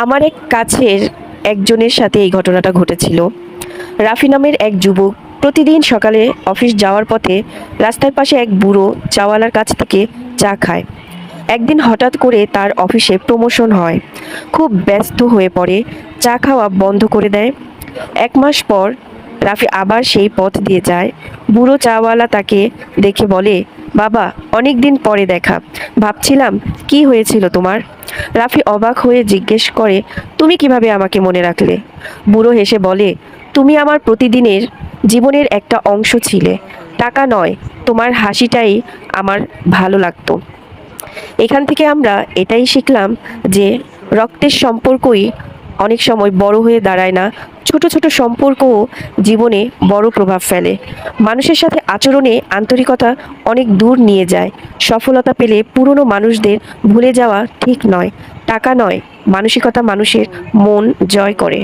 আমার এক কাছের একজনের সাথে এই ঘটনাটা ঘটেছিল। রাফি নামের এক যুবক প্রতিদিন সকালে অফিস যাওয়ার পথে রাস্তার পাশে এক বুড়ো চাওয়ালার কাছ থেকে চা খায়। একদিন হঠাৎ করে তার অফিসে প্রমোশন হয়। খুব ব্যস্ত হয়ে পড়ে, চা খাওয়া বন্ধ করে দেয়। 1 মাস পর রাফি আবার সেই পথ দিয়ে যায়। বুড়ো চাওয়ালা তাকে দেখে বলে, বাবা, অনেক দিন পরে দেখা, ভাবছিলাম কি হয়েছিল তোমার। রাফি অবাক হয়ে জিজ্ঞেস করে, তুমি কিভাবে আমাকে মনে রাখলে? বুড়ো হেসে বলে, তুমি আমার প্রতিদিনের জীবনের একটা অংশ ছিলে। টাকা নয়, তোমার হাসিটাই আমার ভালো লাগতো। এখান থেকে আমরা এটাই শিখলাম যে রক্তের সম্পর্কই অনেক সময় বড় হয়ে দাঁড়ায় না, ছোট ছোট সম্পর্কও জীবনে বড় প্রভাব ফেলে। মানুষের সাথে আচরণে আন্তরিকতা অনেক দূর নিয়ে যায়। সফলতা পেলে পুরনো মানুষদের ভুলে যাওয়া ঠিক নয়। টাকা নয়, মানসিকতা মানুষের মন জয় করে।